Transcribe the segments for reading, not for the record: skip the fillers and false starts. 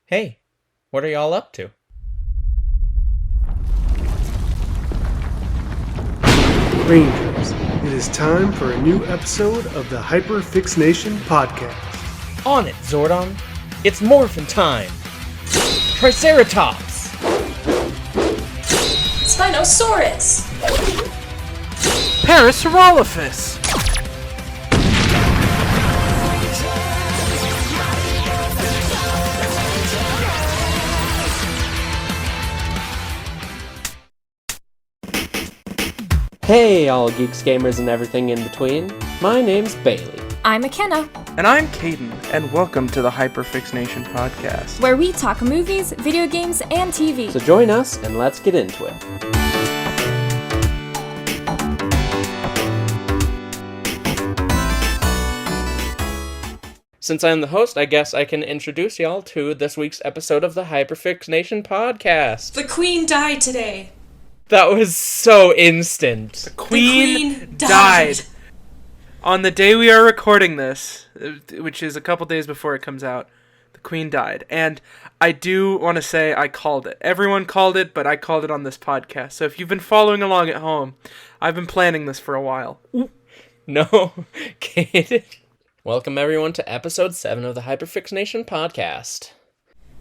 Hey, what are y'all up to? Rangers, it is time for a new episode of the Hyperfixnation podcast. On it, Zordon. It's Morphin time. Triceratops. Spinosaurus! Parasaurolophus! Hey, all geeks, gamers, and everything in between. My name's Bailey. I'm McKenna, And I'm Kaden, and welcome to the Hyperfixnation podcast. where we talk movies, video games, and TV. So join us and let's get into it. Since I'm the host, I guess I can introduce y'all to this week's episode of the Hyperfixnation podcast. The Queen died today. That was so instant. Queen died. On the day we are recording this, which is a couple days before it comes out, the Queen died. And I do want to say I called it. Everyone called it, but I called it on this podcast. So if you've been following along at home, I've been planning this for a while. No, Kaden. Welcome everyone to episode 7 of the Hyperfixnation podcast.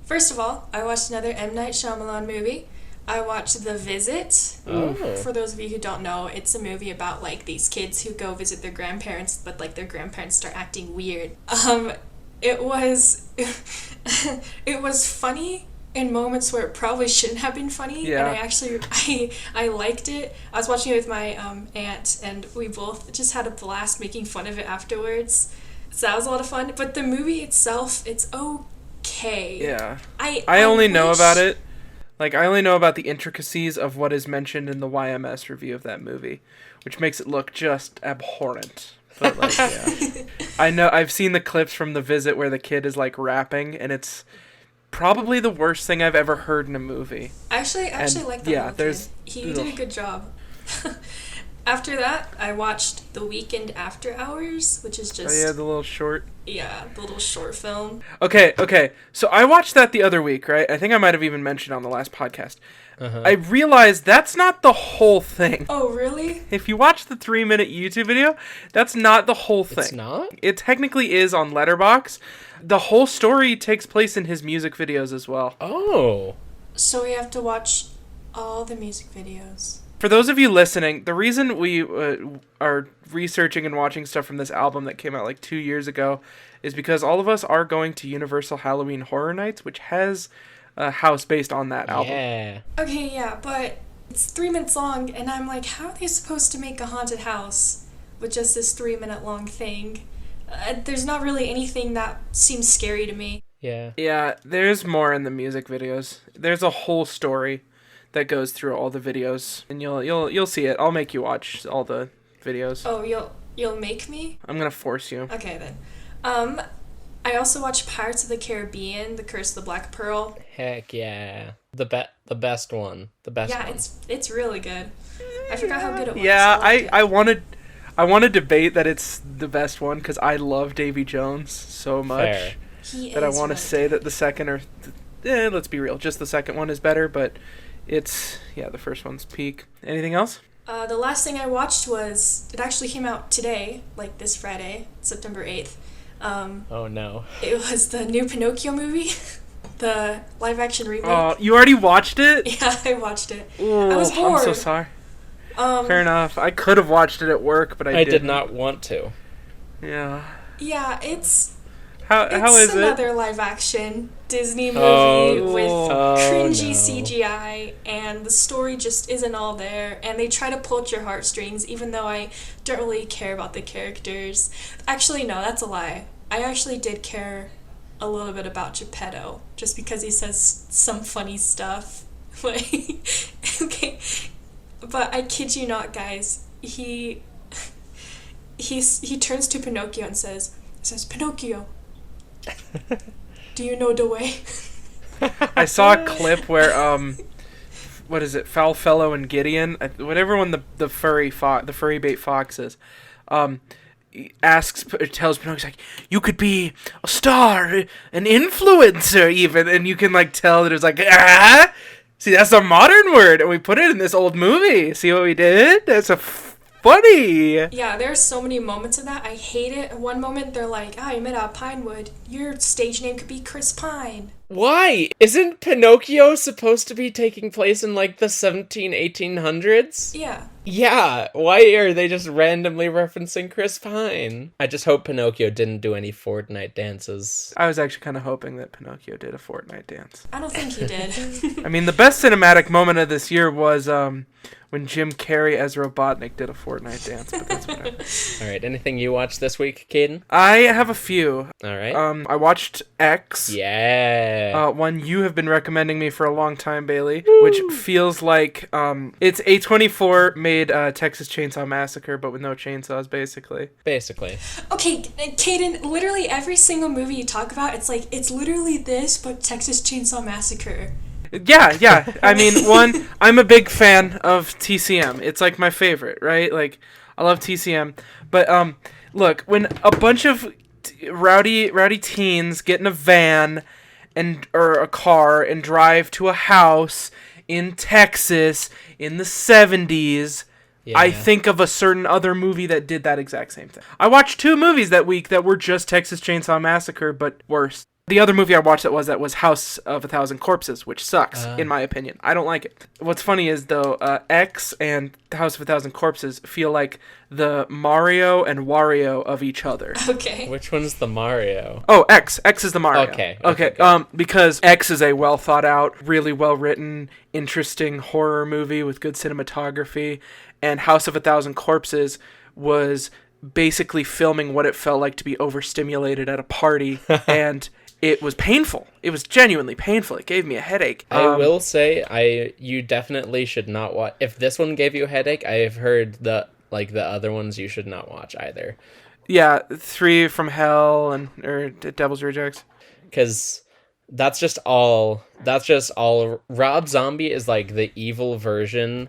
First of all, I watched another M. Night Shyamalan movie. I watched The Visit. Oh. For those of you who don't know, it's a movie about, these kids who go visit their grandparents, but, their grandparents start acting weird. It was... it was funny in moments where it probably shouldn't have been funny. Yeah. And I liked it. I was watching it with my aunt, and we both just had a blast making fun of it afterwards. So that was a lot of fun. But the movie itself, it's okay. Yeah. I only know wish- about it. I only know about the intricacies of what is mentioned in the YMS review of that movie, which makes it look just abhorrent. But, yeah. I know, I've seen the clips from The Visit where the kid is, rapping, and it's probably the worst thing I've ever heard in a movie. I actually like the yeah, little there's- kid. He did a good job. After that, I watched The Weekend After Hours, which is just... Oh, yeah, the little short. Yeah, the little short film. Okay. So I watched that the other week, right? I think I might have even mentioned on the last podcast. I realized that's not the whole thing. Oh, really? If you watch the 3-minute YouTube video, that's not the whole thing. It's not? It technically is on Letterboxd. The whole story takes place in his music videos as well. Oh. So we have to watch all the music videos. For those of you listening, the reason we are researching and watching stuff from this album that came out 2 years ago is because all of us are going to Universal Halloween Horror Nights, which has a house based on that album. Yeah. Okay, yeah, but it's 3 minutes long, and I'm like, how are they supposed to make a haunted house with just this 3-minute long thing? There's not really anything that seems scary to me. Yeah. Yeah, there's more in the music videos. There's a whole story that goes through all the videos, and you'll see it. I'll make you watch all the videos. Oh, you'll make me? I'm gonna force you. Okay, then. I also watched Pirates of the Caribbean, The Curse of the Black Pearl. Heck yeah. The best one. The best Yeah, one. it's really good. I forgot how good it was. Yeah, liked it. I want to debate that it's the best one because I love Davy Jones so much Fair. He that I is want to really say good. that the second let's be real, just the second one is better, but the first one's peak. Anything else? The last thing I watched it actually came out today, this Friday, September 8th. Oh no. It was the new Pinocchio movie, the live-action remake. Oh, you already watched it? Yeah, I watched it. Ooh, I was bored. I'm so sorry. Fair enough. I could have watched it at work, but I I didn't. did not want to. Yeah. Yeah, it's How is it? another live-action Disney movie Oh, with oh, cringy no. CGI, and the story just isn't all there, and they try to pull at your heartstrings, even though I don't really care about the characters. Actually, no, that's a lie. I actually did care a little bit about Geppetto, just because he says some funny stuff. Okay, but I kid you not, guys, he turns to Pinocchio and says, Pinocchio, do you know the way? I saw a clip where what is it? Foulfellow and Gideon, whatever one the furry bait fox is. tells Pinocchio, like, you could be a star, an influencer even, and you can like tell that it was like, see, that's a modern word, and we put it in this old movie. See what we did? That's funny. Yeah, there's so many moments of that. I hate it. One moment they're like, you met out Pinewood. Your stage name could be Chris Pine. Why? Isn't Pinocchio supposed to be taking place in, like, the 1800s? Yeah. Yeah, why are they just randomly referencing Chris Pine? I just hope Pinocchio didn't do any Fortnite dances. I was actually kind of hoping that Pinocchio did a Fortnite dance. I don't think he did. I mean, the best cinematic moment of this year was when Jim Carrey as Robotnik did a Fortnite dance, but that's whatever. Alright, anything you watched this week, Kaden? I have a few. Alright. I watched X. Yeah. One you have been recommending me for a long time, Bailey, which feels like it's A24 made Texas Chainsaw Massacre, but with no chainsaws, basically. Basically. Okay, Kaden, literally every single movie you talk about, it's like, it's literally this, but Texas Chainsaw Massacre. Yeah. I mean, I'm a big fan of TCM. It's like my favorite, right? Like, I love TCM. But look, when a bunch of rowdy teens get in a van or a car and drive to a house in Texas in the 70s, yeah. I think of a certain other movie that did that exact same thing. I watched 2 movies that week that were just Texas Chainsaw Massacre, but worse. The other movie I watched that was House of a Thousand Corpses, which sucks, in my opinion. I don't like it. What's funny is, though, X and House of a Thousand Corpses feel like the Mario and Wario of each other. Okay. Which one's the Mario? Oh, X. X is the Mario. Okay. Because X is a well-thought-out, really well-written, interesting horror movie with good cinematography, and House of a Thousand Corpses was basically filming what it felt like to be overstimulated at a party, and it was painful. It was genuinely painful. It gave me a headache. I will say, you definitely should not watch. If this one gave you a headache, I've heard the other ones you should not watch either. Yeah, 3 from Hell or Devil's Rejects. Because that's just all. Rob Zombie is like the evil version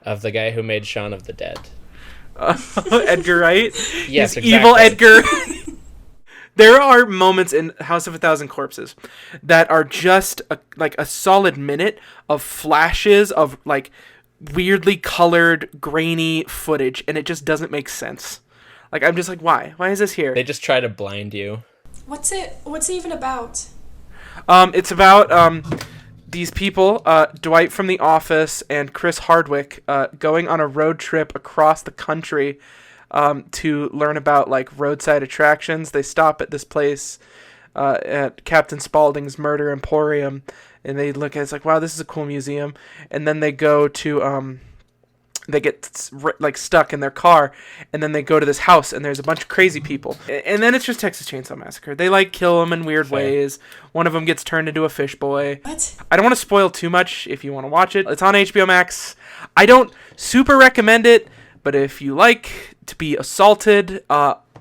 of the guy who made Shaun of the Dead. Edgar Wright? Yes, he's exactly. Evil Edgar. There are moments in House of a Thousand Corpses that are just a solid minute of flashes of like weirdly colored, grainy footage, and it just doesn't make sense. Like, I'm just like, why? Why is this here? They just try to blind you. What's it even about? It's about these people, Dwight from The Office and Chris Hardwick, going on a road trip across the country to learn about like roadside attractions. They stop at this place at Captain Spaulding's Murder Emporium, and they look at it, it's like, wow, this is a cool museum. And then they go to they get like stuck in their car, and then they go to this house, and there's a bunch of crazy people, and then it's just Texas Chainsaw Massacre. They like kill them in weird ways. One of them gets turned into a fish boy. What? I don't want to spoil too much if you want to watch it. It's on HBO Max. I don't super recommend it, but if you like to be assaulted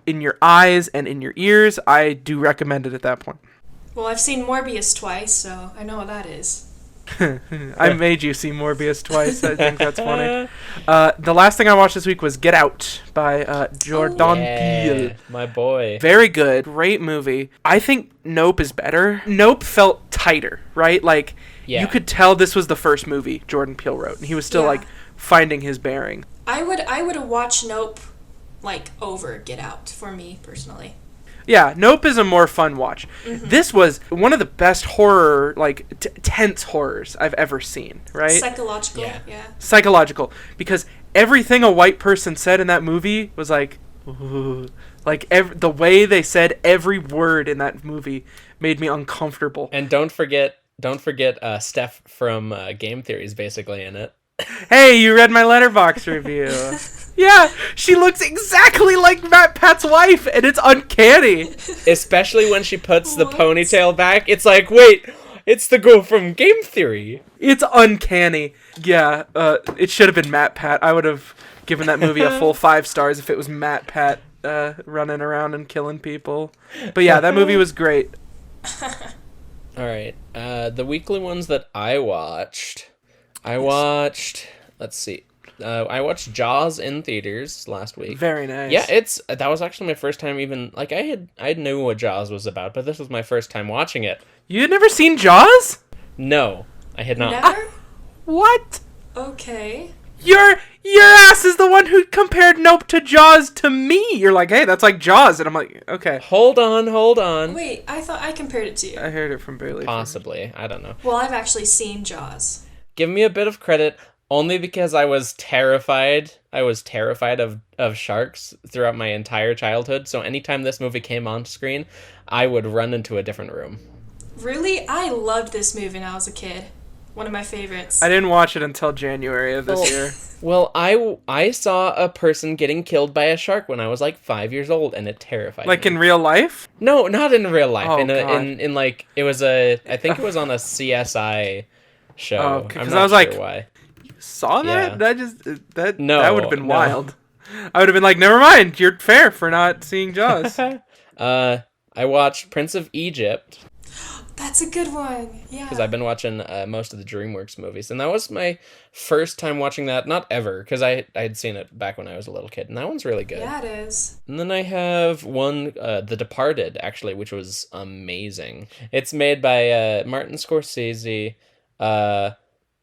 in your eyes and in your ears, I do recommend it at that point. Well, I've seen Morbius twice, so I know what that is. I made you see Morbius twice. I think that's funny. The last thing I watched this week was Get Out by Jordan Peele. My boy. Very good. Great movie. I think Nope is better. Nope felt tighter, right? Like, you could tell this was the first movie Jordan Peele wrote, and he was still like finding his bearing. I would watch Nope like over Get Out for me personally. Yeah, Nope is a more fun watch. Mm-hmm. This was one of the best horror, like, tense horrors I've ever seen, right? Psychological, yeah. Psychological. Because everything a white person said in that movie was like, ooh. Like, the way they said every word in that movie made me uncomfortable. And don't forget Steph from Game Theory is basically in it. Hey, you read my Letterboxd review. Yeah, she looks exactly like Matt Pat's wife, and it's uncanny. Especially when she puts the ponytail back. It's like, wait, it's the girl from Game Theory. It's uncanny. Yeah, it should have been Matt Pat. I would have given that movie a full 5 stars if it was Matt Pat running around and killing people. But yeah, that movie was great. All right, the weekly ones that I watched, let's see. I watched Jaws in theaters last week. Very nice. Yeah, that was actually my first time even, like, I knew what Jaws was about, but this was my first time watching it. You had never seen Jaws? No, I had not. Never? What? Okay. Your ass is the one who compared Nope to Jaws to me. You're like, hey, that's like Jaws. And I'm like, okay. Hold on. Wait, I thought I compared it to you. I heard it from Bailey. Possibly. I don't know. Well, I've actually seen Jaws. Give me a bit of credit, only because I was terrified. I was terrified of sharks throughout my entire childhood, so anytime this movie came on screen, I would run into a different room. Really? I loved this movie when I was a kid. One of my favorites. I didn't watch it until January of this year. Well, I saw a person getting killed by a shark when I was like 5 years old, and it terrified me. Like in real life? No, not in real life. Oh, in like, it was I think it was on a CSI show. Oh, I'm because not I was sure like, why. Saw that? Yeah. That No, would have been no. wild. I would have been like, never mind, you're fair for not seeing Jaws. I watched Prince of Egypt. That's a good one. Yeah. Because I've been watching most of the DreamWorks movies, and that was my first time watching that. Not ever, because I had seen it back when I was a little kid, and that one's really good. Yeah, it is. And then I have one, The Departed, actually, which was amazing. It's made by Martin Scorsese.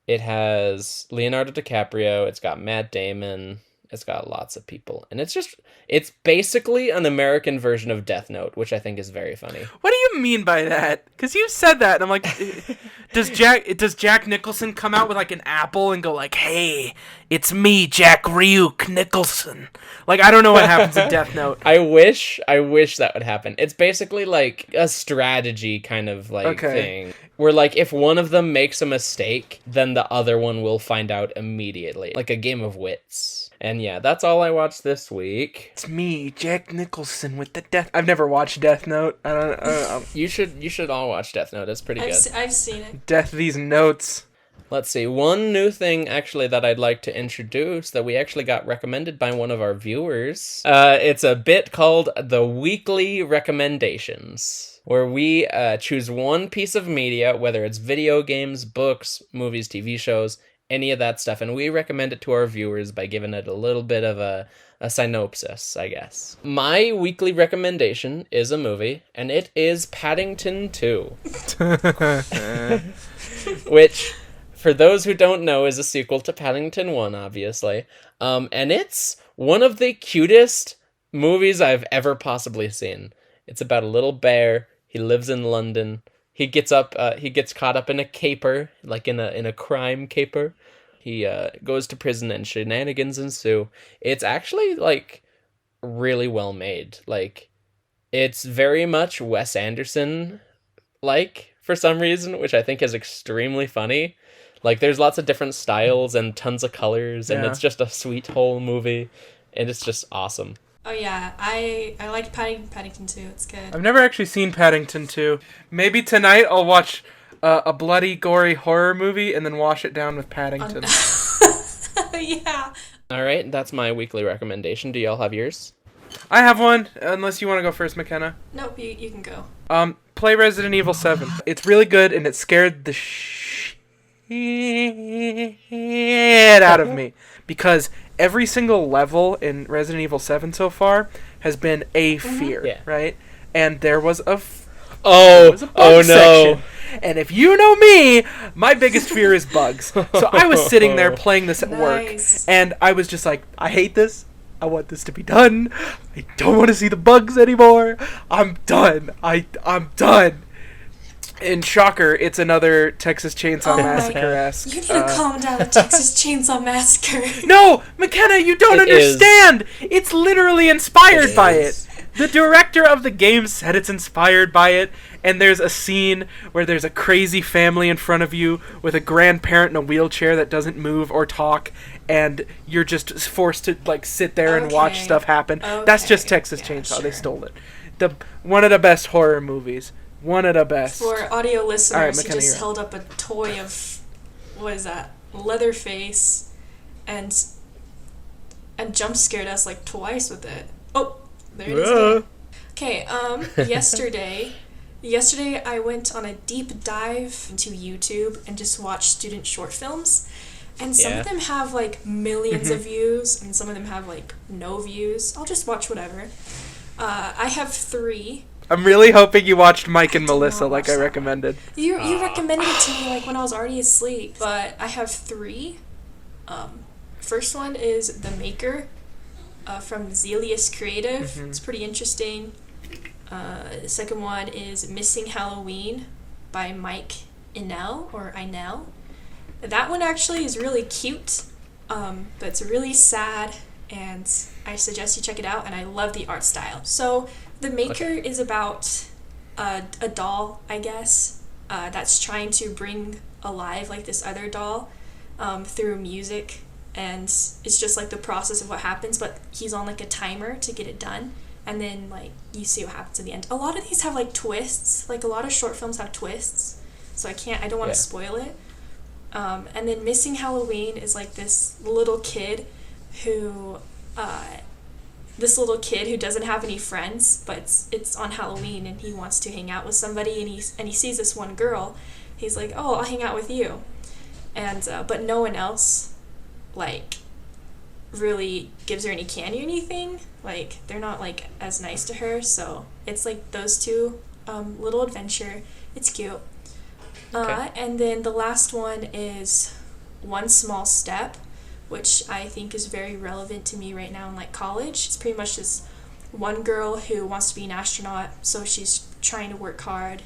It has Leonardo DiCaprio. It's got Matt Damon. It's got lots of people, and it's basically an American version of Death Note, which I think is very funny. What do you mean by that? Because you said that, and I'm like, does Jack Nicholson come out with like an apple and go like, "Hey, it's me, Jack Ryuk Nicholson"? Like, I don't know what happens in Death Note. I wish that would happen. It's basically like a strategy kind of like thing, where like if one of them makes a mistake, then the other one will find out immediately, like a game of wits. And yeah, that's all I watched this week. It's me, Jack Nicholson, with the Death. I've never watched Death Note. I don't. You should all watch Death Note. It's pretty good. I've seen it. Death these notes. Let's see. One new thing, actually, that I'd like to introduce that we actually got recommended by one of our viewers. It's a bit called the Weekly Recommendations, where we choose one piece of media, whether it's video games, books, movies, TV shows, any of that stuff, and we recommend it to our viewers by giving it a little bit of a synopsis, I guess. My weekly recommendation is a movie, and it is Paddington 2. Which, for those who don't know, is a sequel to Paddington 1, obviously. And it's one of the cutest movies I've ever possibly seen. It's about a little bear. He lives in London. He gets caught up in a caper, like in a crime caper. He goes to prison and shenanigans ensue. It's actually like really well made. Like, it's very much Wes Anderson like for some reason, which I think is extremely funny. Like, there's lots of different styles and tons of colors, and it's just a sweet whole movie, and it's just awesome. Oh yeah, I like Paddington 2. It's good. I've never actually seen Paddington 2. Maybe tonight I'll watch a bloody, gory horror movie and then wash it down with Paddington. Yeah. All right, that's my weekly recommendation. Do y'all have yours? I have one, unless you want to go first, McKenna. Nope, you can go. Play Resident Evil 7. It's really good, and it scared the shit out of me. Because every single level in Resident Evil 7 so far has been a fear, right? And there was a bug section. And if you know me, my biggest fear is bugs. So I was sitting there playing this at work, and I was just like, I hate this. I want this to be done. I don't want to see the bugs anymore. I'm done. I'm done. And shocker, it's another Texas Chainsaw Massacre-esque. You need to calm down the Texas Chainsaw Massacre. No, McKenna, you don't understand. It's literally inspired by it. The director of the game said it's inspired by it, and there's a scene where there's a crazy family in front of you with a grandparent in a wheelchair that doesn't move or talk, and you're just forced to like sit there and watch stuff happen. That's just Texas Chainsaw. Sure. They stole it. One of the best horror movies. One of the best. For audio listeners, right, he just held up a toy of, what is that, Leatherface, and jump scared us like twice with it. Oh, there it is. Okay, yesterday I went on a deep dive into YouTube and just watched student short films. And some of them have like millions of views, and some of them have like no views. I'll just watch whatever. I have 3. I'm really hoping you watched Mike and did not Melissa like watch I that recommended. You recommended it to me like when I was already asleep. But I have 3. First one is The Maker from Zelius Creative. It's pretty interesting. The second one is Missing Halloween by Mike Inel. That one actually is really cute, but it's really sad, and I suggest you check it out, and I love the art style. So The Maker is about a doll, I guess, that's trying to bring alive like this other doll through music, and it's just like the process of what happens, but he's on like a timer to get it done, and then like you see what happens at the end. A lot of these have like twists, like a lot of short films have twists, so I don't want to spoil it. And then Missing Halloween is like this little kid who doesn't have any friends, but it's on Halloween and he wants to hang out with somebody, and he sees this one girl. He's like, oh, I'll hang out with you, and but no one else like really gives her any candy or anything. Like they're not like as nice to her, so it's like those two little adventure. It's cute. And then the last one is One Small Step, which I think is very relevant to me right now in like college. It's pretty much this one girl who wants to be an astronaut, so she's trying to work hard,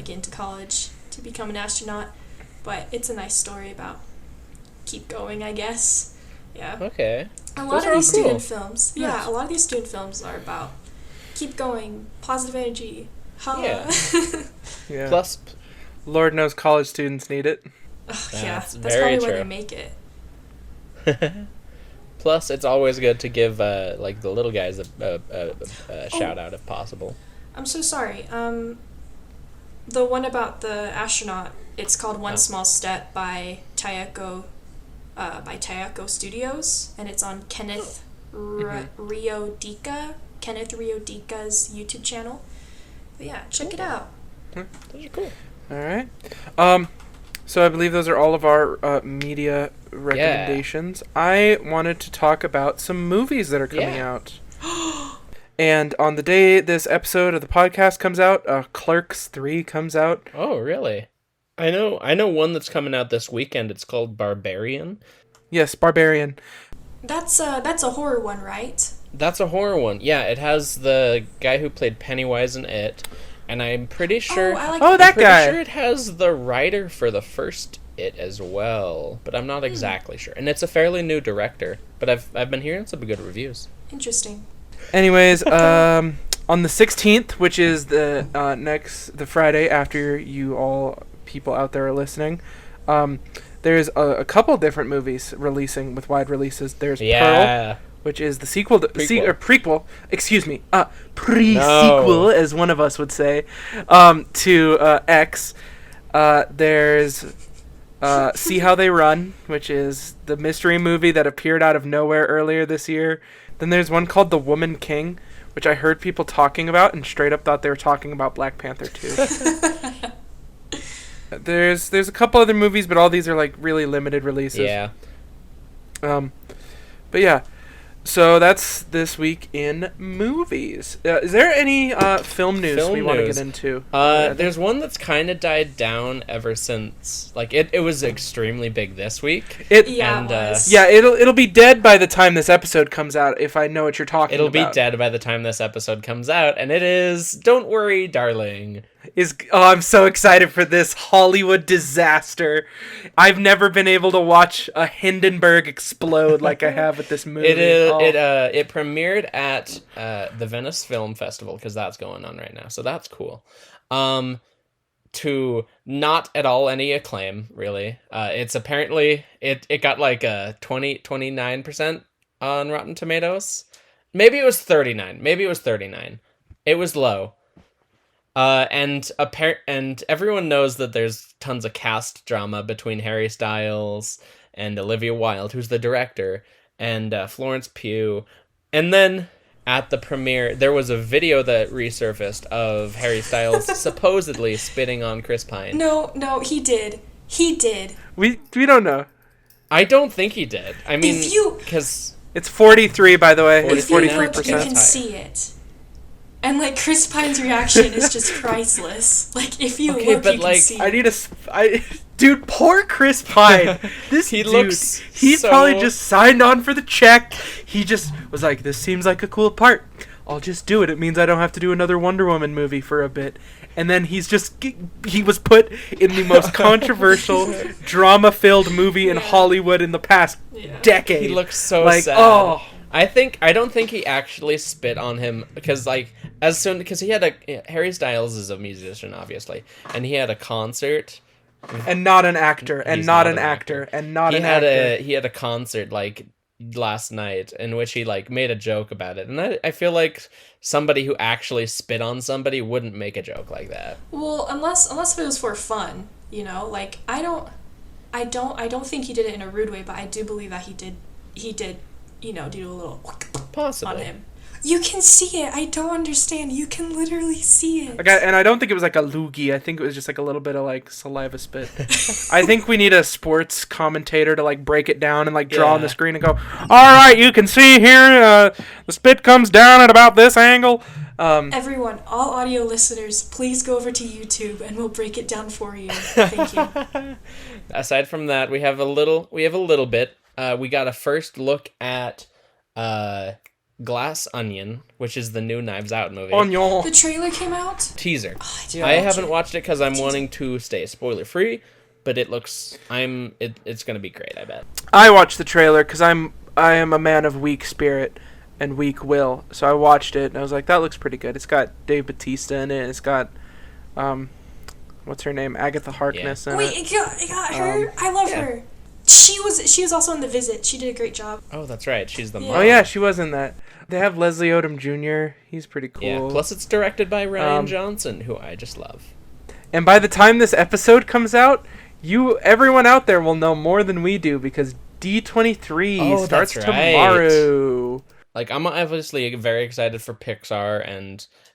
get into college to become an astronaut. But it's a nice story about keep going, I guess. Yeah. Okay. A lot of these student films. Yeah, a lot of these student films are about keep going, positive energy. Yeah. Yeah. Plus, Lord knows college students need it. That's very probably true. why they make it. Plus, it's always good to give like the little guys a shout out if possible. I'm so sorry. The one about the astronaut, it's called One Small Step by Taeko Studios, and it's on Kenneth Ryodika, Kenneth Ryodika's YouTube channel. But yeah, check it out. Those are cool. All right. So I believe those are all of our media recommendations. I wanted to talk about some movies that are coming out. And on the day this episode of the podcast comes out, Clerks 3 comes out. Oh, really? I know one that's coming out this weekend. It's called Barbarian. Yes, Barbarian. That's a horror one, right? That's a horror one. Yeah, it has the guy who played Pennywise in It, and I'm pretty sure. That guy. I'm pretty sure it has the writer for the first It as well, but I'm not exactly sure. And it's a fairly new director, but I've been hearing some good reviews. Interesting. Anyways, on the 16th, which is the Friday after you all people out there are listening, there's a couple different movies releasing with wide releases. There's Pearl, which is the sequel prequel, excuse me, pre-sequel, as one of us would say, to X. There's See How They Run, which is the mystery movie that appeared out of nowhere earlier this year. Then there's one called The Woman King, which I heard people talking about and straight up thought they were talking about Black Panther 2. There's a couple other movies, but all these are like really limited releases. Yeah. But yeah. So that's this week in movies. Is there any film news we want to get into? There's one that's kind of died down ever since. Like it was extremely big this week. It was. Yeah, it'll be dead by the time this episode comes out. If I know what you're talking about. It'll be dead by the time this episode comes out, and it is Don't Worry, Darling. I'm so excited for this Hollywood disaster. I've never been able to watch a Hindenburg explode like I have with this movie. It premiered at the Venice Film Festival, because that's going on right now, so that's cool. To not at all any acclaim, really. It's apparently it got like a 29% on Rotten Tomatoes. Maybe it was 39. It was low. And everyone knows that there's tons of cast drama between Harry Styles and Olivia Wilde, who's the director, and Florence Pugh. And then at the premiere, there was a video that resurfaced of Harry Styles supposedly spitting on Chris Pine. No, he did. We don't know. I don't think he did. I mean, If you- because It's 43, by the way. It's If you look, 43%. you can see it. And like Chris Pine's reaction is just priceless. Like if you Okay, look, but, you like, can see. I need a, dude, poor Chris Pine. This He dude, looks he so- probably just signed on for the check. He just was like, this seems like a cool part. I'll just do it. It means I don't have to do another Wonder Woman movie for a bit. And then he was put in the most controversial, drama-filled movie in Yeah. Hollywood in the past decade. he looks so like, sad. oh. I don't think he actually spit on him because because he had Harry Styles is a musician obviously, and he had a concert. And not an actor, and He's not an actor, and not an actor. He had a concert like last night in which he like made a joke about it, and I feel like somebody who actually spit on somebody wouldn't make a joke like that. Well, unless if it was for fun, you know, like I don't think he did it in a rude way, but I do believe that he did, you know, do a little on Possibly. him. You can see it. I don't understand. You can literally see it. Okay, and I don't think it was like a loogie. I think it was just like a little bit of like saliva spit. I think we need a sports commentator to like break it down and like draw on the Yeah. screen and go, all right, you can see here the spit comes down at about this angle. Everyone, all audio listeners, please go over to YouTube and we'll break it down for you. Thank you. Aside from that, we have a little bit. We got a first look at Glass Onion, which is the new Knives Out movie. Onion. The trailer came out. Teaser. didn't I watch haven't it. watched it because I'm wanting to stay spoiler free, but it looks it's gonna be great. I bet. I watched the trailer because I am a man of weak spirit and weak will, so I watched it and I was like, that looks pretty good. It's got Dave Bautista in it. It's got what's her name, Agatha Harkness in Wait, it. it got her. I love her. She was also in The Visit. She did a great job. Oh, that's right. She's the Yeah. mom. Oh yeah, she was in that. They have Leslie Odom Jr. He's pretty cool. Yeah. Plus, it's directed by Ryan Um, Johnson, who I just love. And by the time this episode comes out, everyone out there will know more than we do because D23 Oh, starts that's right. tomorrow. Like, I'm obviously very excited for Pixar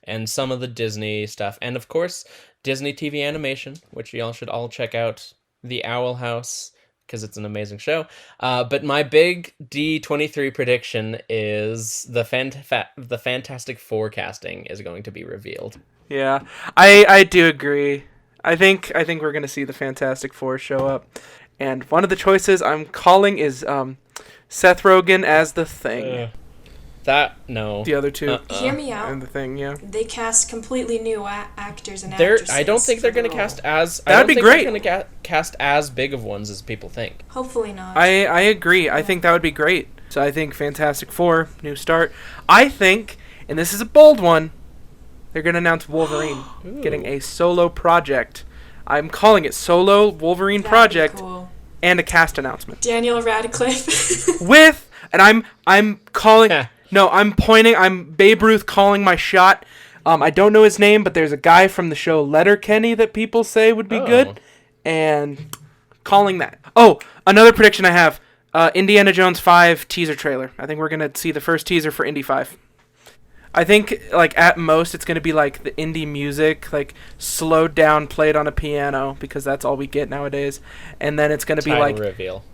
and some of the Disney stuff, and of course Disney TV animation, which y'all should all check out. The Owl House, because it's an amazing show. But my big D23 prediction is the Fantastic Four casting is going to be revealed. Yeah, I do agree. I think we're gonna see the Fantastic Four show up, and one of the choices I'm calling is Seth Rogen as the Thing. No. The other two Hear me out. and the Thing, yeah. They cast completely new actors and They're, actresses. I don't think they're for going the to role. cast as. That'd I don't be think great. They're going to cast as big of ones as people think. Hopefully not. I agree. I think that would be great. So I think Fantastic Four, new start. I think, and this is a bold one, they're going to announce Wolverine getting a solo project. I'm calling it Solo Wolverine That'd be Project cool. and a cast announcement. Daniel Radcliffe. With, and I'm calling, Yeah. no, I'm pointing, I'm Babe Ruth calling my shot. I don't know his name, but there's a guy from the show Letterkenny that people say would be Oh. good. And calling that. Oh, another prediction I have. Indiana Jones 5 teaser trailer. I think we're going to see the first teaser for Indy 5. I think, like, at most, it's going to be, like, the indie music, like, slowed down, played on a piano, because that's all we get nowadays. And then it's going to be, Title like, reveal.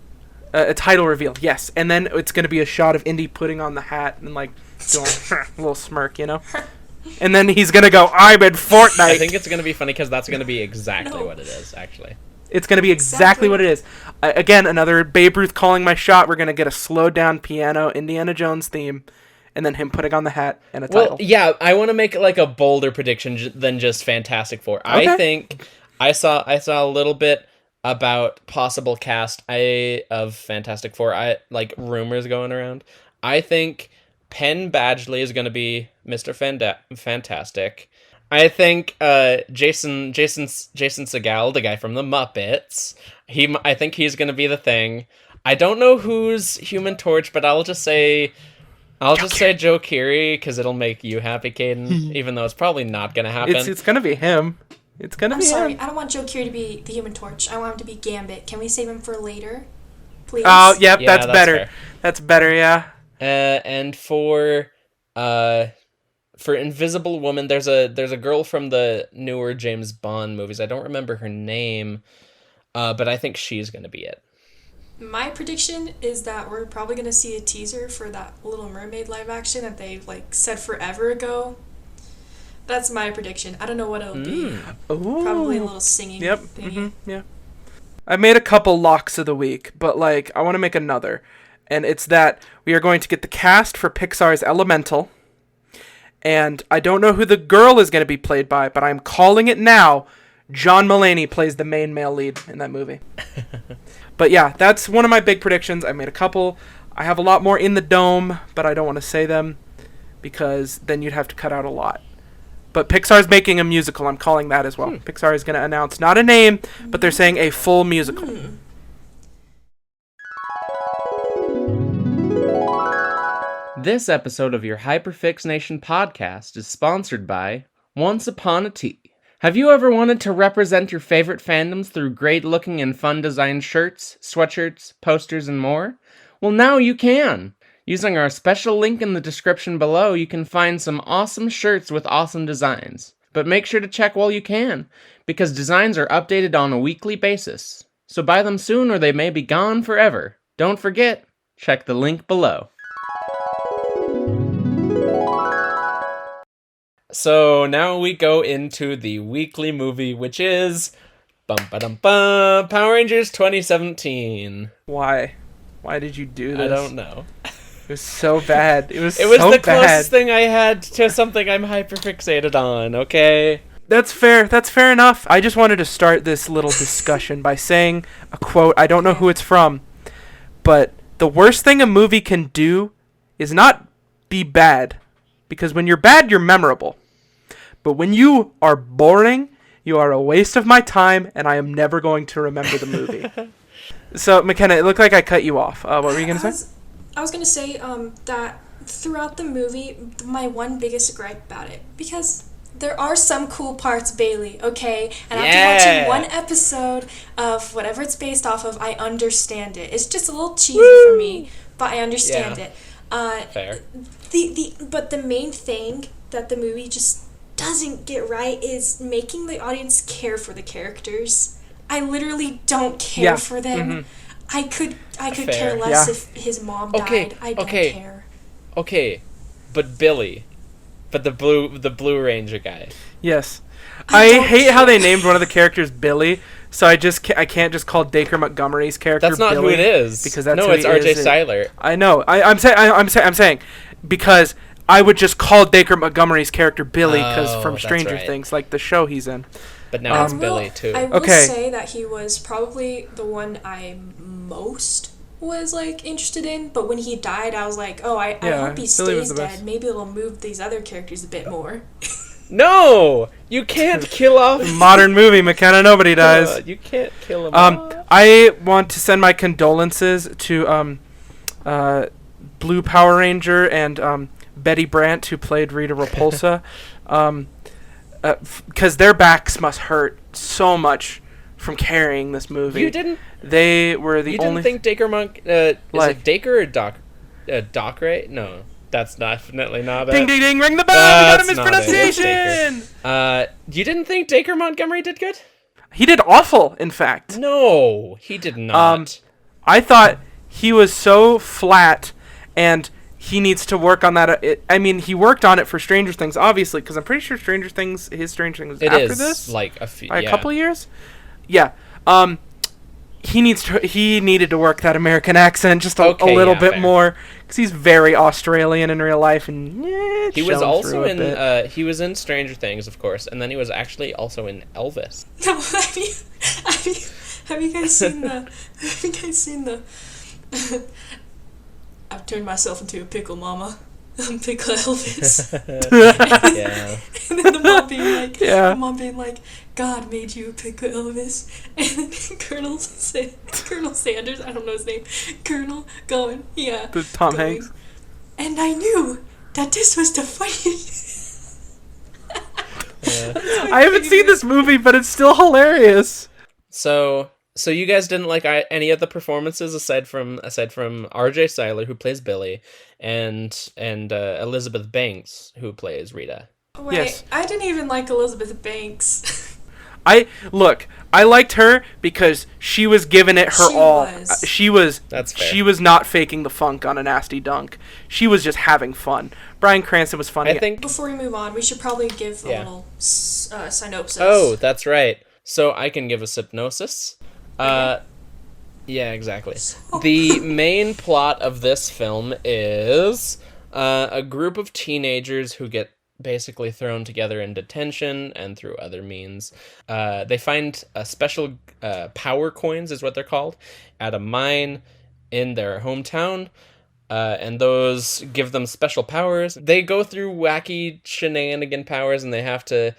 a title reveal, yes. And then it's going to be a shot of Indy putting on the hat and, like, doing a little smirk, you know? And then he's going to go, I'm in Fortnite. I think it's going to be funny because that's going to be exactly No. what it is, actually. It's going to be exactly what it is. Again, another Babe Ruth calling my shot. We're going to get a slowed down piano Indiana Jones theme, and then him putting on the hat and a title. Well, yeah, I want to make like a bolder prediction than just Fantastic Four. Okay. I think I saw a little bit about possible cast of Fantastic Four. I like rumors going around. I think Penn Badgley is going to be Mr. Fantastic. I think Jason Segel, the guy from the Muppets, I think he's going to be the Thing. I don't know who's Human Torch, but I'll just say Joe Keery because it'll make you happy, Kaden, even though it's probably not going to happen. It's going to be him. It's going to I'm be sorry. him. I don't want Joe Keery to be the Human Torch. I want him to be Gambit. Can we save him for later? Please? Oh, yep, Yeah, that's that's better. fair. That's better, yeah. And for Invisible Woman, there's a girl from the newer James Bond movies. I don't remember her name, but I think she's gonna be it. My prediction is that we're probably going to see a teaser for that Little Mermaid live action that they said forever ago. That's my prediction. I don't know what it'll be. Ooh. Probably a little singing Yep. thingy. Yeah. I made a couple locks of the week, but I want to make another. And it's that we are going to get the cast for Pixar's Elemental. And I don't know who the girl is going to be played by, but I'm calling it now. John Mulaney plays the main male lead in that movie. But yeah, that's one of my big predictions. I made a couple. I have a lot more in the dome, but I don't want to say them because then you'd have to cut out a lot. But Pixar's making a musical. I'm calling that as well. Pixar is going to announce not a name, but they're saying a full musical. This episode of your Hyperfixnation podcast is sponsored by Once Upon a Tea. Have you ever wanted to represent your favorite fandoms through great-looking and fun-designed shirts, sweatshirts, posters, and more? Well, now you can! Using our special link in the description below, you can find some awesome shirts with awesome designs. But make sure to check while you can, because designs are updated on a weekly basis. So buy them soon or they may be gone forever. Don't forget, check the link below. So now we go into the weekly movie, which is Power Rangers 2017. Why? Why did you do this? I don't know. It was so bad. It was the so closest bad. thing I had to something I'm hyperfixated on, okay? That's fair. That's fair enough. I just wanted to start this little discussion by saying a quote. I don't know who it's from, but the worst thing a movie can do is not be bad. Because when you're bad, you're memorable. But when you are boring, you are a waste of my time, and I am never going to remember the movie. So, McKenna, it looked like I cut you off. What were you going to say? I was going to say that throughout the movie, my one biggest gripe about it, because there are some cool parts, Bailey, okay? And after watching one episode of whatever it's based off of, I understand it. It's just a little cheesy for me, but I understand it. Fair. But the main thing that the movie just doesn't get right is making the audience care for the characters. I literally don't care for them. I could care less if his mom died. I don't care. Okay, but Billy, the Blue Ranger guy. Yes, I hate how they named one of the characters Billy. So I can't just call Dacre Montgomery's character Billy. That's not who it is. Because that's it's R.J. Cyler. I know. I'm saying because I would just call Dacre Montgomery's character Billy because from Stranger Things, like the show he's in. But now it's Billy too. I will say that he was probably the one I most was interested in. But when he died, I was like, oh, I hope he stays dead. Maybe it'll move these other characters a bit more. No, you can't kill off modern movie, McKenna. Nobody dies. You can't kill him off. I want to send my condolences to Blue Power Ranger and Betty Brant, who played Rita Repulsa, because their backs must hurt so much from carrying this movie. They were the only. You didn't think Dacre is it Dacre or Doc Ray? No. That's definitely not it. Ding, ding, ding, ring the bell! We got a mispronunciation! You didn't think Dacre Montgomery did good? He did awful, in fact. No, he did not. I thought he was so flat, and he needs to work on that. He worked on it for Stranger Things, obviously, because I'm pretty sure his Stranger Things was after this? Like a few, by a couple of years? Yeah. He needed to work that American accent just a little bit more because he's very Australian in real life, and he was also in he was in Stranger Things, of course, and then he was actually also in Elvis. No, have you guys seen the I've turned myself into a pickle, mama. I'm Pickle Elvis. Yeah. And then the mom being like, God made you a Pickle Elvis. And then Colonel Sanders, I don't know his name, Colonel going, Tom Hanks. And I knew that this was the fight. I haven't seen this movie, but it's still hilarious. So you guys didn't like any of the performances aside from R.J. Cyler, who plays Billy, and Elizabeth Banks, who plays Rita. Wait, yes. I didn't even like Elizabeth Banks. I liked her because she was giving it her all. That's fair. She was not faking the funk on a nasty dunk. She was just having fun. Bryan Cranston was funny. I think Before we move on, we should probably give a little synopsis. Oh, that's right. So I can give a synopsis. Yeah, exactly. The main plot of this film is a group of teenagers who get basically thrown together in detention and through other means. They find a special power coins, is what they're called, at a mine in their hometown. And those give them special powers. They go through wacky shenanigan powers, and they have to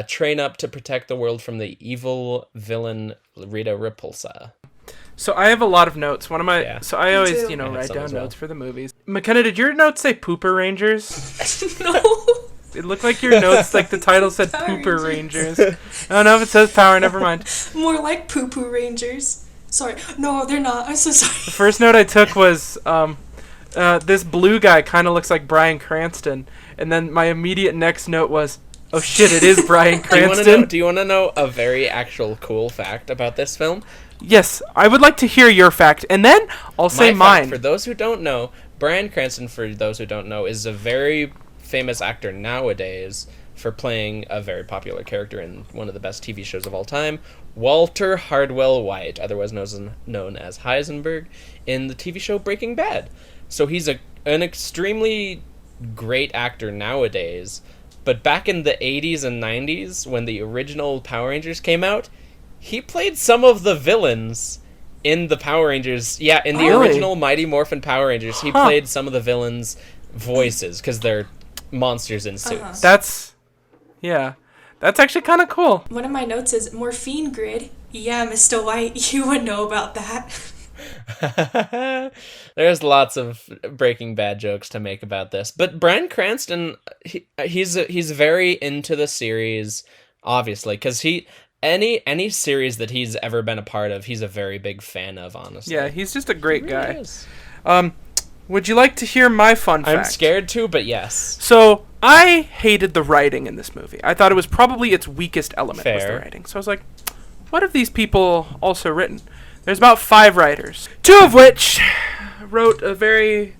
train up to protect the world from the evil villain Rita Repulsa. So I have a lot of notes. So I always, too. write down notes for the movies. McKenna, did your notes say Pooper Rangers? No. It looked like your notes, like the title said Power Pooper Rangers. Rangers. Oh no, if it says Power, never mind. More like Poo-Poo Rangers. Sorry. No, they're not. I'm so sorry. The first note I took was, this blue guy kind of looks like Bryan Cranston. And then my immediate next note was, oh shit, it is Bryan Cranston. Do you want to know a very actual cool fact about this film? Yes, I would like to hear your fact, and then I'll say My fact, mine. for those who don't know, Bryan Cranston, for those who don't know, is a very famous actor nowadays for playing a very popular character in one of the best TV shows of all time, Walter Hardwell White, otherwise known as Heisenberg, in the TV show Breaking Bad. So he's an extremely great actor nowadays, but back in the 80s and 90s, when the original Power Rangers came out, he played some of the villains in the Power Rangers. Yeah, in the original Mighty Morphin Power Rangers, he played some of the villains' voices, because they're monsters in suits. That's actually kind of cool. One of my notes is Morphine Grid. Yeah, Mr. White, you would know about that. There's lots of Breaking Bad jokes to make about this, but Bryan Cranston, he's very into the series, obviously, because any series that he's ever been a part of, he's a very big fan of, honestly. Yeah, he's just a great guy. Is. Would you like to hear my fun fact? I'm scared to, but yes. So, I hated the writing in this movie. I thought it was probably its weakest element was the Fair. writing. So I was like, what have these people also written? There's about 5 writers, 2 of which wrote a very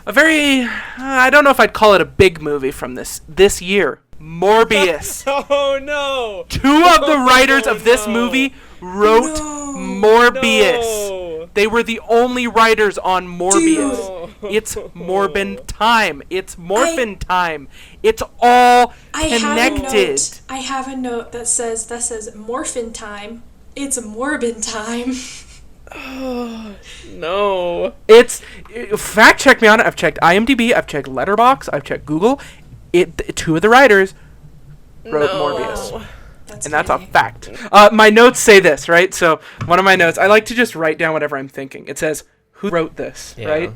I don't know if I'd call it a big movie from this year. Morbius. Oh no! 2 of the writers of this movie wrote Morbius. No. They were the only writers on Morbius. Dude. It's Morbin time. It's Morphin time. It's all connected. I have a note that says Morphin time. It's Morbin time. No. It's fact check me on it. I've checked IMDb. I've checked Letterboxd. I've checked Google. 2 of the writers wrote Morbius. And that's a fact. My notes say this, right? So one of my notes, I like to just write down whatever I'm thinking. It says, who wrote this, right?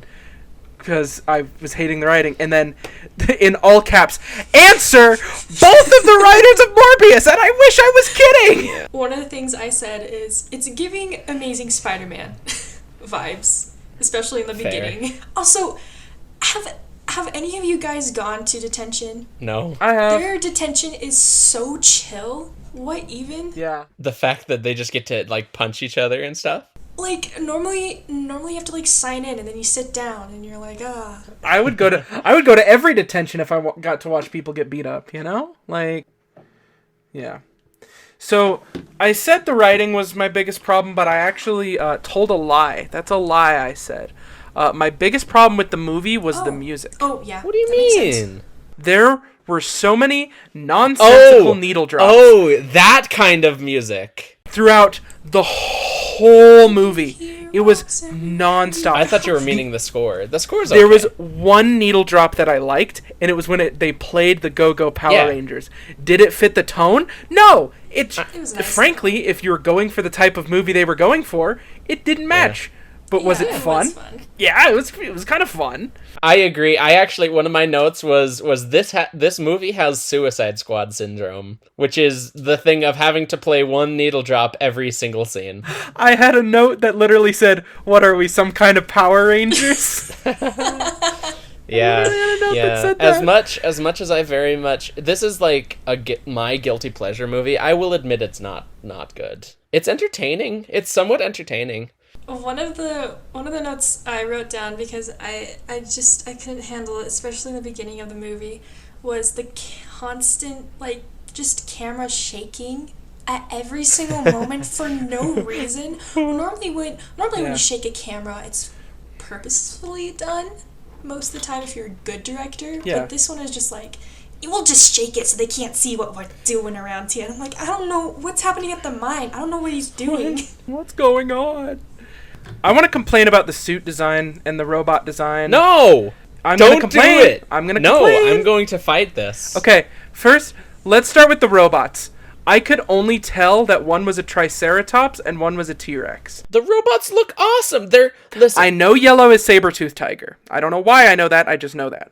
Because I was hating the writing. And then in all caps, answer both of the writers of Morbius. And I wish I was kidding. One of the things I said is it's giving Amazing Spider-Man vibes, especially in the beginning. Also, have any of you guys gone to detention? No. I have. Their detention is so chill. What even? Yeah. The fact that they just get to like punch each other and stuff. Like normally you have to like sign in and then you sit down and you're like I would go to every detention if I got to watch people get beat up, Like, yeah. So, I said the writing was my biggest problem, but I actually told a lie. That's a lie I said. My biggest problem with the movie was the music. Oh, yeah. What do you that makes sense. mean? There were so many nonsensical needle drops. Oh, that kind of music. Throughout the whole movie. It was nonstop. I thought you were meaning the score. The score's okay. There was one needle drop that I liked, and it was when they played the Go-Go Power Rangers. Did it fit the tone? No. It was nice. Frankly, if you were going for the type of movie they were going for, it didn't match. Yeah. But was it fun? Yeah, it was kind of fun. I agree. I actually, one of my notes was this movie has Suicide Squad syndrome, which is the thing of having to play one needle drop every single scene. I had a note that literally said, "What are we, some kind of Power Rangers?" Yeah, really don't yeah. that said As much as I very much, this is like my guilty pleasure movie. I will admit it's not good. It's entertaining. It's somewhat entertaining. One of the notes I wrote down because I couldn't handle it, especially in the beginning of the movie, was the constant like just camera shaking at every single moment for no reason. Normally when you shake a camera, it's purposefully done most of the time if you're a good director. Yeah. But this one is just like, we'll just shake it so they can't see what we're doing around here. And I'm like, I don't know what's happening at the mine. I don't know what he's doing. What's going on? I want to complain about the suit design and the robot design. No! I'm Don't gonna complain. do it! I'm gonna No, complain. I'm going to fight this. Okay, first, let's start with the robots. I could only tell that one was a Triceratops and one was a T-Rex. The robots look awesome. Listen. I know yellow is saber-toothed tiger. I don't know why I know that, I just know that.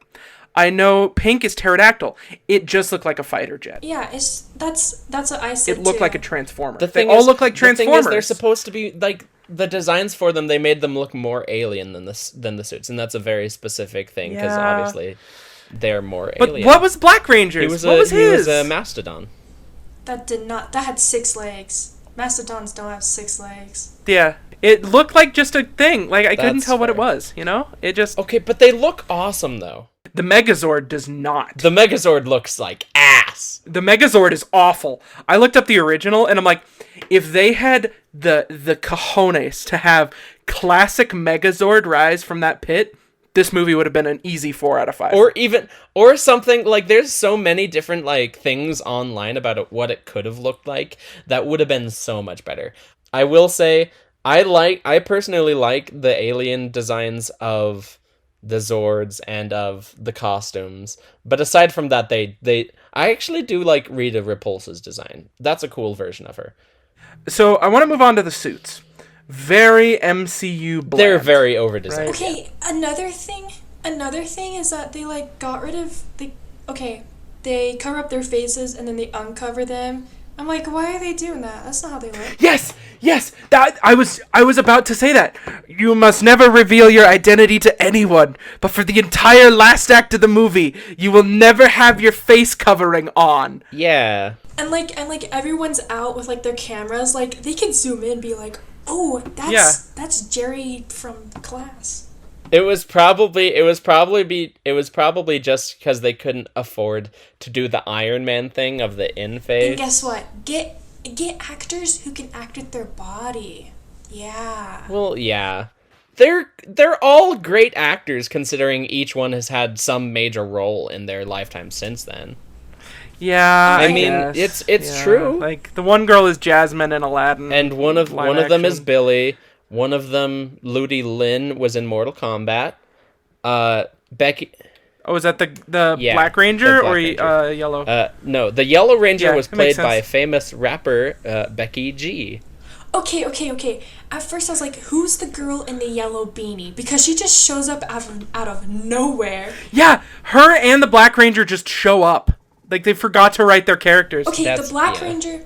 I know pink is pterodactyl. It just looked like a fighter jet. Yeah, that's what I said. It looked too. like a transformer. They all look like Transformers. The thing is, they're supposed to be like the designs for them. They made them look more alien than the suits, and that's a very specific thing because Yeah. obviously they're more But alien. what was Black Ranger's? What was his? He was a mastodon. That had 6 legs. Mastodons don't have 6 legs. Yeah. It looked like just a thing. Like, I couldn't That's tell what it fair. was, you know? It just... Okay, but they look awesome though. The Megazord does not. The Megazord looks like ass. The Megazord is awful. I looked up the original, and I'm like, if they had the cojones to have classic Megazord rise from that pit, this movie would have been an easy 4 out of 5. Or something like there's so many different like things online about what it could have looked like that would have been so much better. I will say I personally like the alien designs of the Zords and of the costumes, but aside from that, I actually do like Rita Repulsa's design. That's a cool version of her. So I want to move on to the suits. Very MCU bland. They're very overdesigned. Right. Okay, another thing is that they like got rid of they cover up their faces and then they uncover them. I'm like, why are they doing that? That's not how they look. Yes. That I was about to say that. You must never reveal your identity to anyone. But for the entire last act of the movie, you will never have your face covering on. Yeah. And like everyone's out with like their cameras, like they can zoom in and be like, oh, that's Jerry from class. It was probably just because they couldn't afford to do the Iron Man thing of the in face. And guess what? Get actors who can act with their body. Yeah. Well, yeah. They're all great actors considering each one has had some major role in their lifetime since then. Yeah, I mean, guess. it's true. Like the one girl is Jasmine in Aladdin, And one of live them is action. Billy. One of them, Ludi Lin, was in Mortal Kombat. Becky. Oh, is that the Yeah, Black Ranger the Black or Ranger. Yellow? No, the Yellow Ranger Yeah, was that makes played by sense. famous rapper Becky G. Okay. At first I was like, who's the girl in the yellow beanie? Because she just shows up out of nowhere. Yeah, her and the Black Ranger just show up. Like they forgot to write their characters. Okay, That's- the Black yeah. Ranger.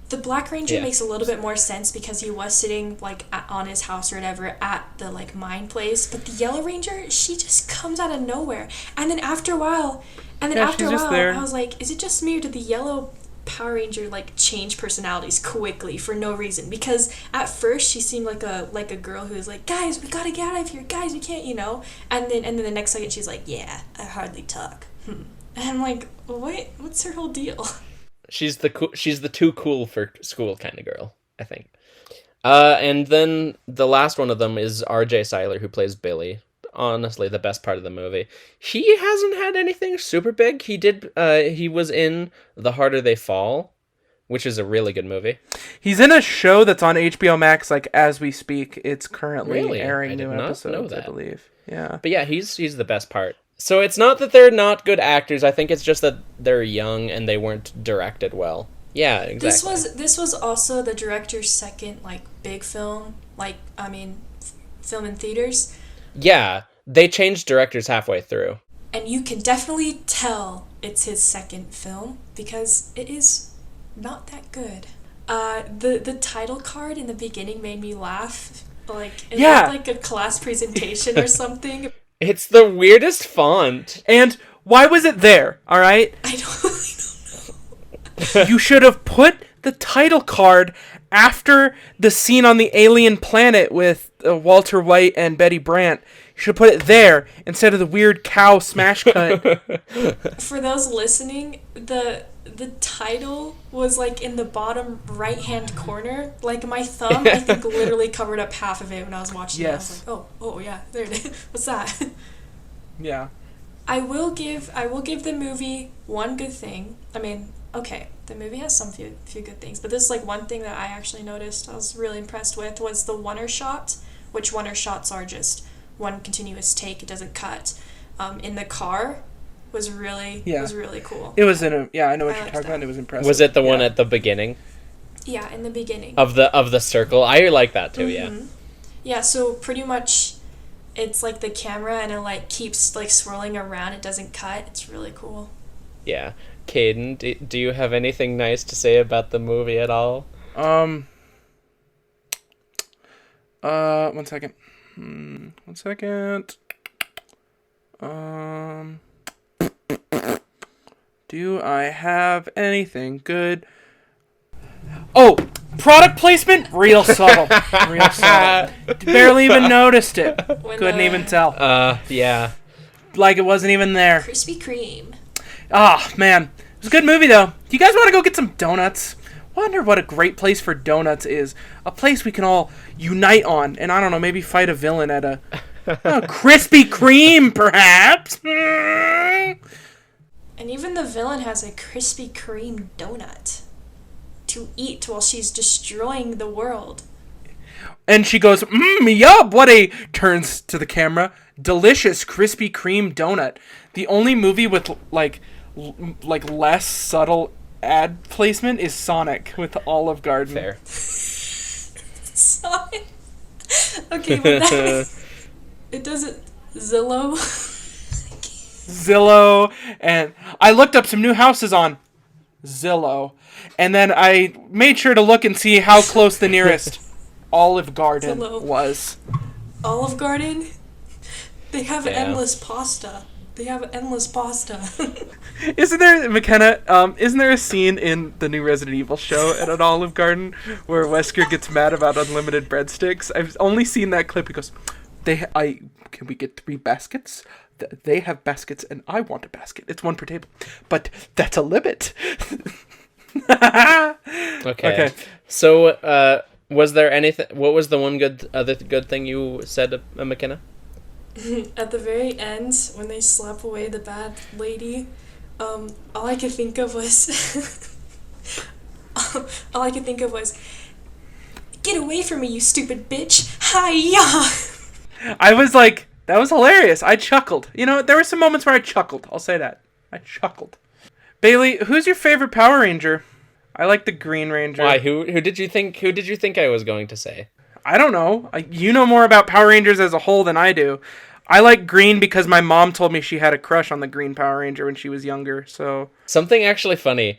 The Black Ranger Yeah. makes a little bit more sense because he was sitting on his house or whatever at the like mine place. But the Yellow Ranger, she just comes out of nowhere. And then after a while, she's just there. I was like, is it just me or did the Yellow Power Ranger like change personalities quickly for no reason? Because at first she seemed like a girl who was like, guys, we gotta get out of here, guys, we can't, And then the next second she's like, yeah, I hardly talk. And I'm like, what's her whole deal? She's the too cool for school kind of girl, I think. And then the last one of them is R.J. Seiler, who plays Billy. Honestly, the best part of the movie. He hasn't had anything super big. He was in The Harder They Fall, which is a really good movie. He's in a show that's on HBO Max, like as we speak. It's currently Really? I airing did new not episodes, know I that. believe. Yeah. But yeah, he's the best part. So it's not that they're not good actors. I think it's just that they're young and they weren't directed well. Yeah, exactly. This was also the director's second big film, film in theaters, Yeah, they changed directors halfway through. and you can definitely tell it's his second film because it is not that good. The title card in the beginning made me laugh. It Yeah. looked like a class presentation or something. It's the weirdest font. And why was it there, all right? I don't really know. You should have put the title card after the scene on the alien planet with Walter White and Betty Brant. You should put it there instead of the weird cow smash cut. For those listening, the title was like in the bottom right-hand corner. Like my thumb, I think, literally covered up half of it when I was watching it. I was like, oh yeah, there it is. What's that? Yeah. I will give the movie one good thing. I mean, okay, the movie has some few good things, but this is like one thing that I actually noticed. I was really impressed with was the one-er shot, which one-er shots are just one continuous take. It doesn't cut. In the car was really cool. It was I know what you're talking about. It was impressive. Was it the one at the beginning? Yeah, in the beginning. Of the circle? I like that too, yeah. Yeah, so pretty much it's like the camera and it like keeps like swirling around. It doesn't cut. It's really cool. Yeah. Kaden, do you have anything nice to say about the movie at all? One second. Do I have anything good? Oh, product placement? Real subtle. Real subtle. Barely even noticed it. Couldn't even tell. Yeah. Like it wasn't even there. Krispy Kreme. Ah, man. It was a good movie, though. Do you guys want to go get some donuts? Wonder what a great place for donuts is. A place we can all unite on, and I don't know, maybe fight a villain at a Krispy Kreme, perhaps. And even the villain has a Krispy Kreme donut to eat while she's destroying the world. And she goes, yup, what a, turns to the camera, delicious Krispy Kreme donut. The only movie with, like less subtle ad placement is Sonic with Olive Garden. Fair. Sonic? Okay, but that... It doesn't... Zillow? Zillow, and I looked up some new houses on Zillow, and then I made sure to look and see how close the nearest Olive Garden was. Olive Garden? They have endless pasta. Isn't there, McKenna, isn't there a scene in the new Resident Evil show at an Olive Garden where Wesker gets mad about unlimited breadsticks? I've only seen that clip. He goes, can we get 3 baskets? They have baskets and I want a basket. It's 1 per table. But that's a limit. Okay. So, was there anything... What was the one other good thing you said, McKenna? At the very end, when they slap away the bad lady, all I could think of was... Get away from me, you stupid bitch! Hi-ya! I was like... That was hilarious. I chuckled. You know, there were some moments where I chuckled. I'll say that. I chuckled. Bailey, who's your favorite Power Ranger? I like the Green Ranger. Why? Who did you think I was going to say? I don't know. You know more about Power Rangers as a whole than I do. I like green because my mom told me she had a crush on the Green Power Ranger when she was younger. So something actually funny.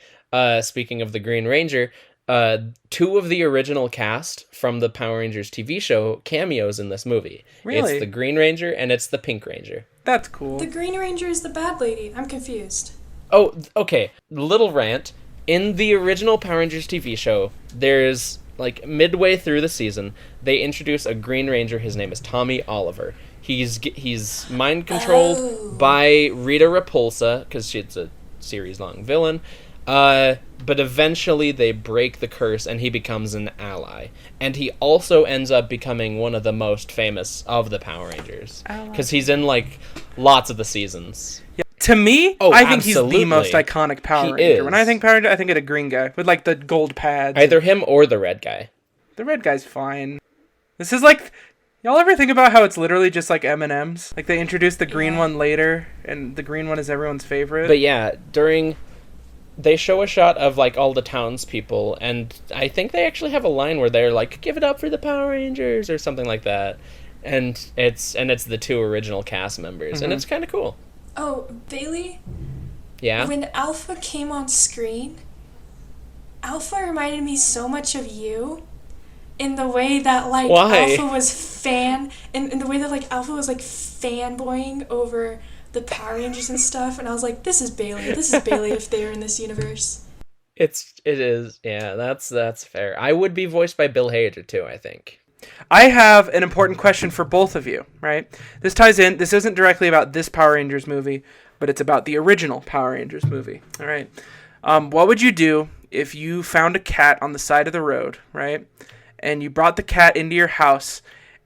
Speaking of the Green Ranger, 2 of the original cast from the Power Rangers TV show cameos in this movie. Really? It's the Green Ranger and it's the Pink Ranger. That's cool. The Green Ranger is the bad lady. I'm confused. Oh, okay. Little rant. In the original Power Rangers TV show, there's, like, midway through the season, they introduce a Green Ranger. His name is Tommy Oliver. He's mind controlled by Rita Repulsa, because she's a series-long villain. But eventually they break the curse and he becomes an ally. And he also ends up becoming one of the most famous of the Power Rangers. Because he's in, like, lots of the seasons. Yeah. To me, I think absolutely. He's the most iconic Power Ranger. When I think Power Ranger, I think of a green guy with, like, the gold pads. Either him or the red guy. The red guy's fine. This is like... Y'all ever think about how it's literally just like M&Ms? Like, they introduced the green one later, and the green one is everyone's favorite. But yeah, they show a shot of, like, all the townspeople, and I think they actually have a line where they're like, "Give it up for the Power Rangers," or something like that. And it's the 2 original cast members, and it's kind of cool. Oh, Bailey? Yeah? When Alpha came on screen, Alpha reminded me so much of you. in the way that like Why? Alpha was in the way that like Alpha was like fanboying over the Power Rangers and stuff, and I was like, this is Bailey if they were in this universe. It is. Yeah, that's fair. I would be voiced by Bill Hader too, I think. I have an important question for both of you, right? This ties in. This isn't directly about this Power Rangers movie, but it's about the original Power Rangers movie. All right. What would you do if you found a cat on the side of the road, right? And you brought the cat into your house,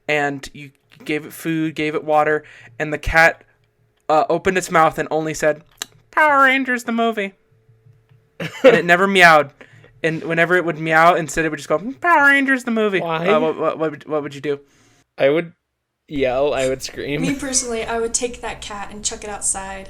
and you gave it food, gave it water, and the cat opened its mouth and only said, "Power Rangers, the movie." And it never meowed. And whenever it would meow, instead it would just go, "Power Rangers, the movie." Why? What would you do? I would yell. I would scream. Me personally, I would take that cat and chuck it outside.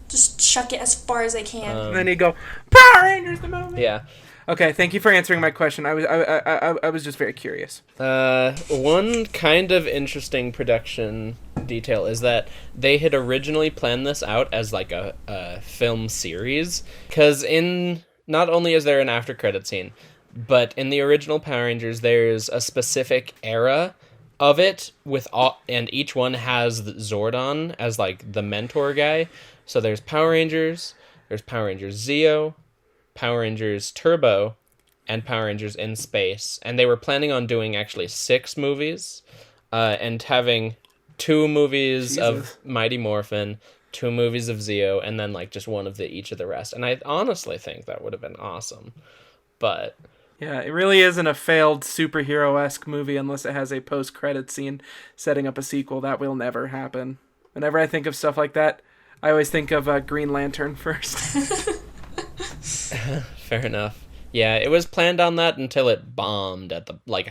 Just chuck it as far as I can. And then he'd go, "Power Rangers, the movie." Yeah. Okay, thank you for answering my question. I was just very curious. One kind of interesting production detail is that they had originally planned this out as like a film series, because not only is there an after credit scene, but in the original Power Rangers there's a specific era of it with all, and each one has Zordon as like the mentor guy. So there's Power Rangers Zeo, Power Rangers Turbo, and Power Rangers in Space. And they were planning on doing actually 6 movies, and having 2 movies of Mighty Morphin, 2 movies of Zeo, and then like just one of each of the rest. And I honestly think that would have been awesome. But yeah, it really isn't a failed superhero-esque movie unless it has a post-credit scene setting up a sequel. That will never happen. Whenever I think of stuff like that, I always think of Green Lantern first. fair enough. Yeah, it was planned on that until it bombed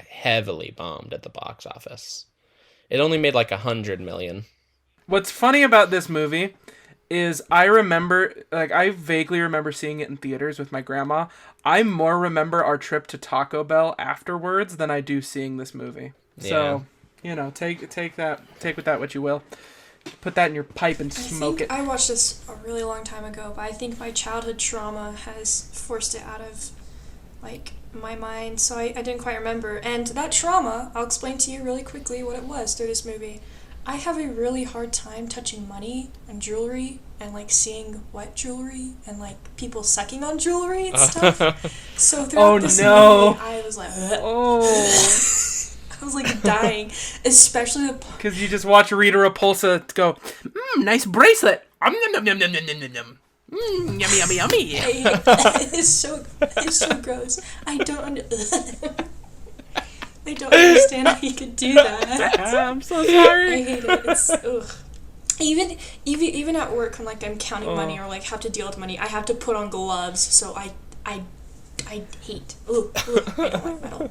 heavily bombed at the box office. It only made like $100 million. What's funny about this movie is I vaguely remember seeing it in theaters with my grandma. I more remember our trip to Taco Bell afterwards than I do seeing this movie. So, take with that what you will. Put that in your pipe and smoke it. I watched this a really long time ago, but I think my childhood trauma has forced it out of like my mind, so I didn't quite remember. And that trauma, I'll explain to you really quickly what it was through this movie. I have a really hard time touching money and jewelry and like seeing wet jewelry and like people sucking on jewelry and stuff. So throughout this movie, I was like, I was like dying, especially because you just watch Rita Repulsa go, nice bracelet. Yummy, yummy, yummy. It's so gross. I don't understand how you could do that. I'm so sorry. I hate it. It's ugh. Even at work when like I'm counting money or like have to deal with money, I have to put on gloves. So I hate. I don't like metal.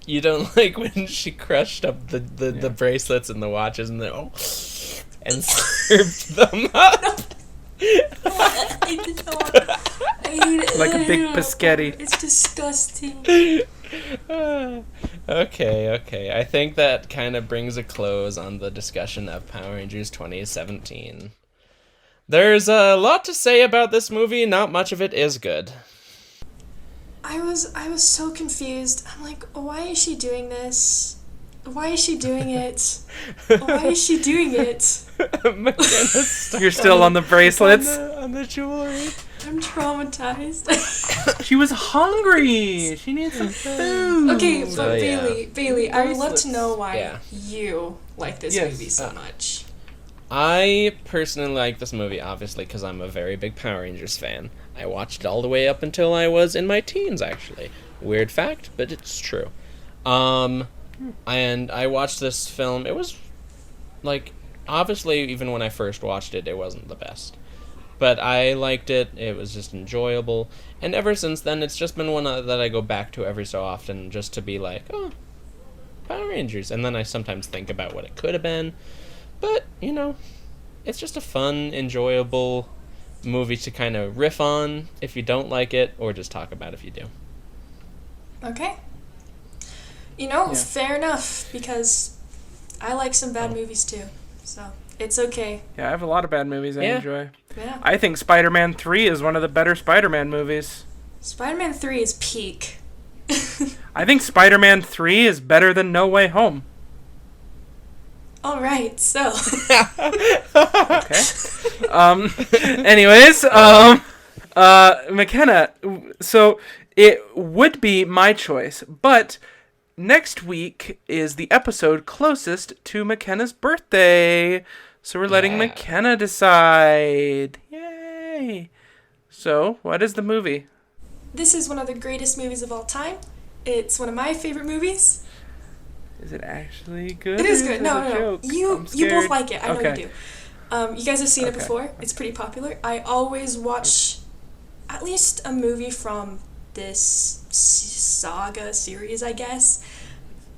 You don't like when she crushed up the bracelets and the watches and and served them up. I hate it. Like a big biscotti. It's disgusting. Okay. I think that kind of brings a close on the discussion of Power Rangers 2017. There's a lot to say about this movie. Not much of it is good. I was so confused. I'm like, why is she doing this? Why is she doing it? Why is she doing it? You're still on the bracelets? On the jewelry. I'm traumatized. She was hungry. She needs some food. Okay, but So, Bailey, I would love to know why Yeah. you like this movie so much. I personally like this movie, obviously, because I'm a very big Power Rangers fan. I watched it all the way up until I was in my teens, actually. Weird fact, but it's true. And I watched this film. It was, like, obviously, even when I first watched it, it wasn't the best. But I liked it. It was just enjoyable. And ever since then, it's just been one that I go back to every so often just to be like, oh, Power Rangers. And then I sometimes think about what it could have been. But, it's just a fun, enjoyable movie to kind of riff on if you don't like it, or just talk about if you do. Okay. Fair enough, because I like some bad movies too. So, it's okay. Yeah, I have a lot of bad movies I enjoy. Yeah. I think Spider-Man 3 is one of the better Spider-Man movies. Spider-Man 3 is peak. I think Spider-Man 3 is better than No Way Home. All right, so. Okay. Anyways, McKenna, so it would be my choice, but next week is the episode closest to McKenna's birthday. So we're letting McKenna decide. Yay! So, what is the movie? This is one of the greatest movies of all time. It's one of my favorite movies. Is it actually good? It is good. Or No. joke? You both like it. I know Okay. you do. You guys have seen it before. It's pretty popular. I always watch at least a movie from this saga series, I guess,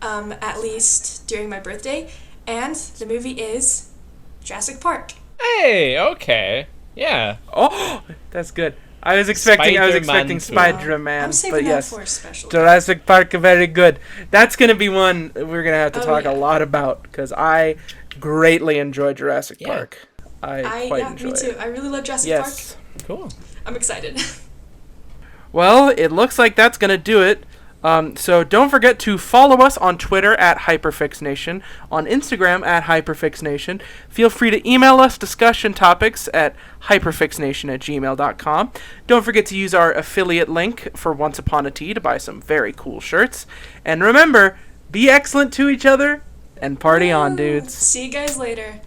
at least during my birthday. And the movie is Jurassic Park. Hey, okay. Yeah. Oh, that's good. I was expecting Spider-Man. Spider-Man, I'm saving but that yes. for a special. Jurassic Park, very good. That's going to be one we're going to have to Oh, talk a yeah. lot about, because I greatly enjoy Jurassic Yeah. Park. I quite enjoy me too. it. I really love Jurassic Yes. Cool. Park. I'm excited. Well, it looks like that's going to do it. So don't forget to follow us on Twitter at Hyperfixnation, on Instagram at Hyperfixnation. Feel free to email us discussion topics at hyperfixnation@gmail.com. Don't forget to use our affiliate link for Once Upon a Tea to buy some very cool shirts. And remember, be excellent to each other and party on, dudes. See you guys later.